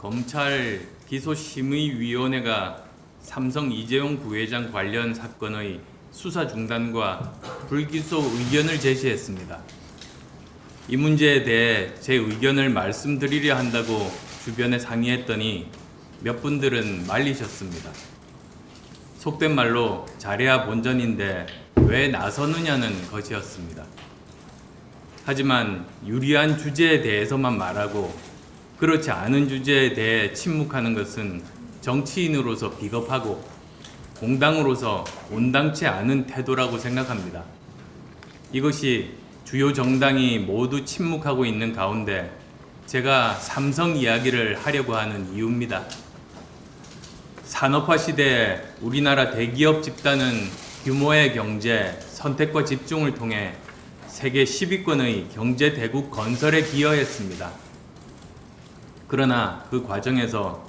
검찰 기소심의위원회가 삼성 이재용 부회장 관련 사건의 수사 중단과 불기소 의견을 제시했습니다. 이 문제에 대해 제 의견을 말씀드리려 한다고 주변에 상의했더니 몇 분들은 말리셨습니다. 속된 말로 잘해야 본전인데 왜 나서느냐는 것이었습니다. 하지만 유리한 주제에 대해서만 말하고 그렇지 않은 주제에 대해 침묵하는 것은 정치인으로서 비겁하고 공당으로서 온당치 않은 태도라고 생각합니다. 이것이 주요 정당이 모두 침묵하고 있는 가운데 제가 삼성 이야기를 하려고 하는 이유입니다. 산업화 시대에 우리나라 대기업 집단은 규모의 경제, 선택과 집중을 통해 세계 10위권의 경제 대국 건설에 기여했습니다. 그러나 그 과정에서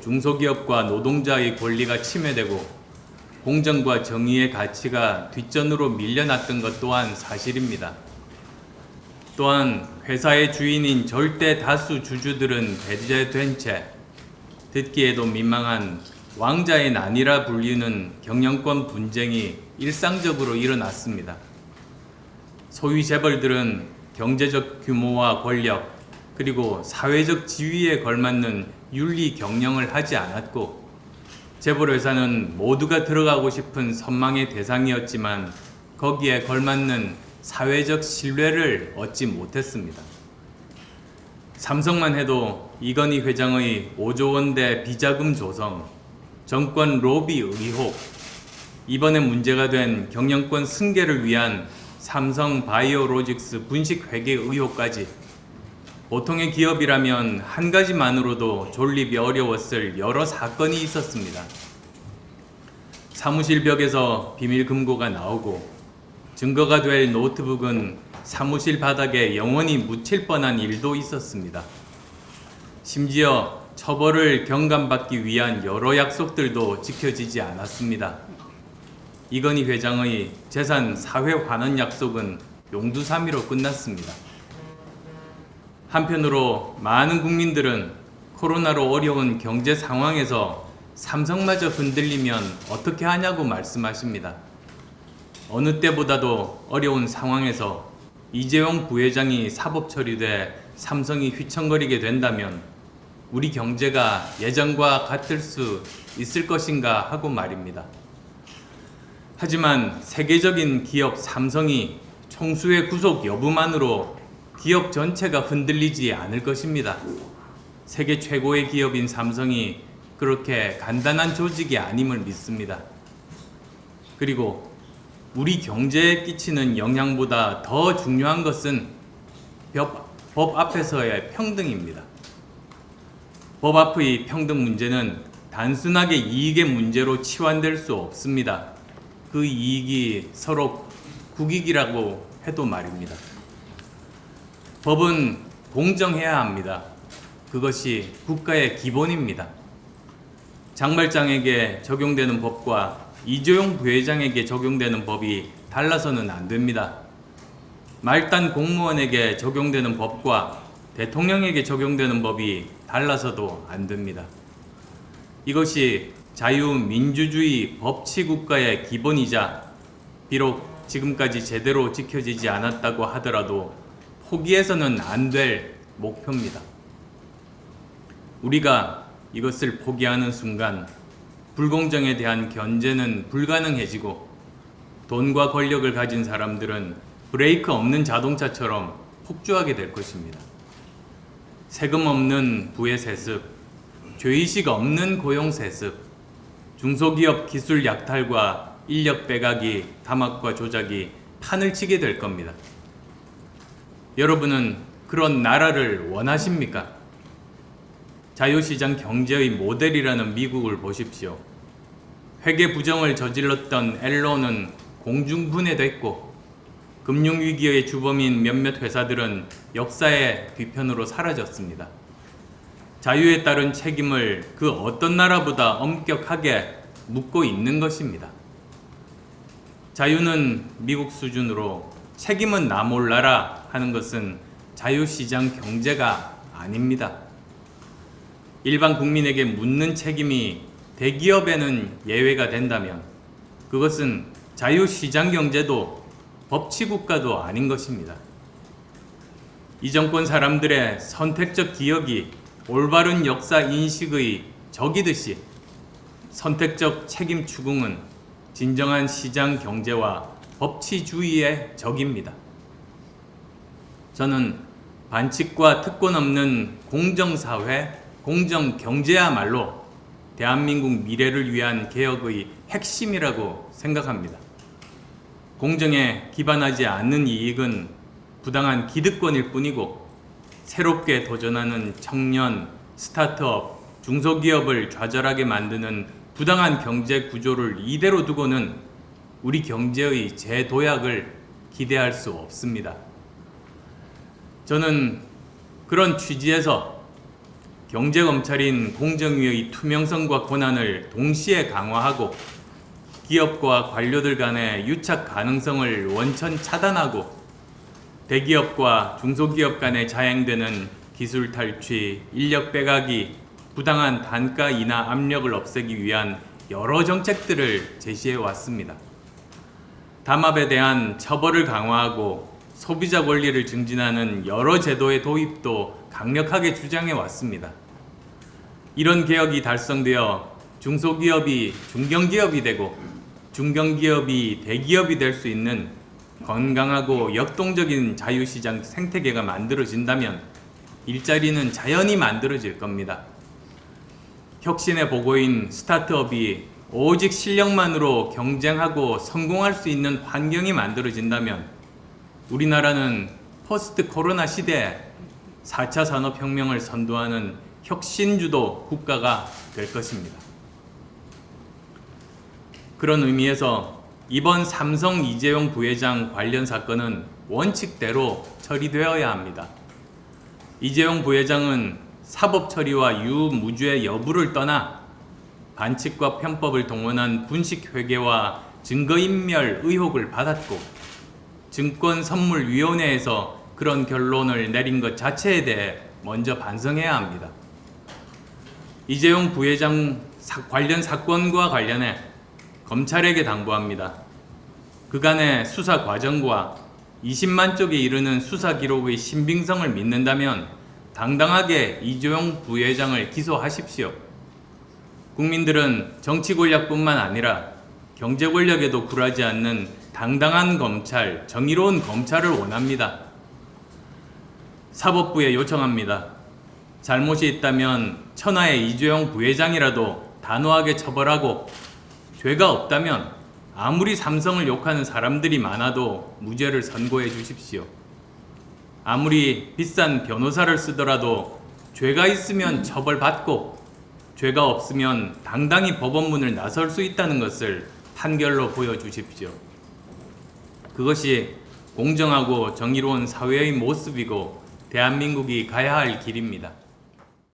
중소기업과 노동자의 권리가 침해되고 공정과 정의의 가치가 뒷전으로 밀려났던 것 또한 사실입니다. 또한 회사의 주인인 절대 다수 주주들은 배제된 채 듣기에도 민망한 왕자의 난이라 불리는 경영권 분쟁이 일상적으로 일어났습니다. 소위 재벌들은 경제적 규모와 권력 그리고 사회적 지위에 걸맞는 윤리 경영을 하지 않았고 재벌 회사는 모두가 들어가고 싶은 선망의 대상이었지만 거기에 걸맞는 사회적 신뢰를 얻지 못했습니다. 삼성만 해도 이건희 회장의 5조 원대 비자금 조성, 정권 로비 의혹, 이번에 문제가 된 경영권 승계를 위한 삼성 바이오로직스 분식 회계 의혹까지 보통의 기업이라면 한 가지만으로도 존립이 어려웠을 여러 사건이 있었습니다. 사무실 벽에서 비밀 금고가 나오고 증거가 될 노트북은 사무실 바닥에 영원히 묻힐 뻔한 일도 있었습니다. 심지어 처벌을 경감받기 위한 여러 약속들도 지켜지지 않았습니다. 이건희 회장의 재산 사회 환원 약속은 용두사미로 끝났습니다. 한편으로 많은 국민들은 코로나로 어려운 경제 상황에서 삼성마저 흔들리면 어떻게 하냐고 말씀하십니다. 어느 때보다도 어려운 상황에서 이재용 부회장이 사법 처리돼 삼성이 휘청거리게 된다면 우리 경제가 예전과 같을 수 있을 것인가 하고 말입니다. 하지만 세계적인 기업 삼성이 총수의 구속 여부만으로 기업 전체가 흔들리지 않을 것입니다. 세계 최고의 기업인 삼성이 그렇게 간단한 조직이 아님을 믿습니다. 그리고 우리 경제에 끼치는 영향보다 더 중요한 것은 법 앞에서의 평등입니다. 법 앞의 평등 문제는 단순하게 이익의 문제로 치환될 수 없습니다. 그 이익이 서로 국익이라고 해도 말입니다. 법은 공정해야 합니다. 그것이 국가의 기본입니다. 장발장에게 적용되는 법과 이재용 부회장에게 적용되는 법이 달라서는 안 됩니다. 말단 공무원에게 적용되는 법과 대통령에게 적용되는 법이 달라서도 안 됩니다. 이것이 자유민주주의 법치국가의 기본이자 비록 지금까지 제대로 지켜지지 않았다고 하더라도 포기해서는 안 될 목표입니다. 우리가 이것을 포기하는 순간 불공정에 대한 견제는 불가능해지고 돈과 권력을 가진 사람들은 브레이크 없는 자동차처럼 폭주하게 될 것입니다. 세금 없는 부의 세습, 죄의식 없는 고용 세습, 중소기업 기술 약탈과 인력 빼가기, 담합과 조작이 판을 치게 될 겁니다. 여러분은 그런 나라를 원하십니까? 자유시장 경제의 모델이라는 미국을 보십시오. 회계 부정을 저질렀던 앨런은 공중분해됐고 금융위기의 주범인 몇몇 회사들은 역사의 뒤편으로 사라졌습니다. 자유에 따른 책임을 그 어떤 나라보다 엄격하게 묻고 있는 것입니다. 자유는 미국 수준으로 책임은 나 몰라라 하는 것은 자유시장 경제가 아닙니다. 일반 국민에게 묻는 책임이 대기업에는 예외가 된다면 그것은 자유시장 경제도 법치국가도 아닌 것입니다. 이 정권 사람들의 선택적 기억이 올바른 역사 인식의 적이듯이 선택적 책임 추궁은 진정한 시장 경제와 법치주의의 적입니다. 저는 반칙과 특권 없는 공정사회, 공정경제야말로 대한민국 미래를 위한 개혁의 핵심이라고 생각합니다. 공정에 기반하지 않는 이익은 부당한 기득권일 뿐이고 새롭게 도전하는 청년, 스타트업, 중소기업을 좌절하게 만드는 부당한 경제 구조를 이대로 두고는 우리 경제의 재도약을 기대할 수 없습니다. 저는 그런 취지에서 경제검찰인 공정위의 투명성과 권한을 동시에 강화하고 기업과 관료들 간의 유착 가능성을 원천 차단하고 대기업과 중소기업 간에 자행되는 기술 탈취, 인력 빼가기, 부당한 단가 인하 압력을 없애기 위한 여러 정책들을 제시해 왔습니다. 담합에 대한 처벌을 강화하고 소비자 권리를 증진하는 여러 제도의 도입도 강력하게 주장해 왔습니다. 이런 개혁이 달성되어 중소기업이 중견기업이 되고 중견기업이 대기업이 될 수 있는 건강하고 역동적인 자유시장 생태계가 만들어진다면 일자리는 자연히 만들어질 겁니다. 혁신의 보고인 스타트업이 오직 실력만으로 경쟁하고 성공할 수 있는 환경이 만들어진다면 우리나라는 포스트 코로나 시대에 4차 산업혁명을 선도하는 혁신주도 국가가 될 것입니다. 그런 의미에서 이번 삼성 이재용 부회장 관련 사건은 원칙대로 처리되어야 합니다. 이재용 부회장은 사법 처리와 유무죄 여부를 떠나 반칙과 편법을 동원한 분식회계와 증거인멸 의혹을 받았고 증권선물위원회에서 그런 결론을 내린 것 자체에 대해 먼저 반성해야 합니다. 이재용 부회장 관련 사건과 관련해 검찰에게 당부합니다. 그간의 수사 과정과 20만 쪽에 이르는 수사 기록의 신빙성을 믿는다면 당당하게 이재용 부회장을 기소하십시오. 국민들은 정치 권력뿐만 아니라 경제 권력에도 굴하지 않는 당당한 검찰, 정의로운 검찰을 원합니다. 사법부에 요청합니다. 잘못이 있다면 천하의 이재용 부회장이라도 단호하게 처벌하고 죄가 없다면 아무리 삼성을 욕하는 사람들이 많아도 무죄를 선고해 주십시오. 아무리 비싼 변호사를 쓰더라도 죄가 있으면 처벌받고 죄가 없으면 당당히 법원문을 나설 수 있다는 것을 판결로 보여주십시오. 그것이 공정하고 정의로운 사회의 모습이고 대한민국이 가야 할 길입니다.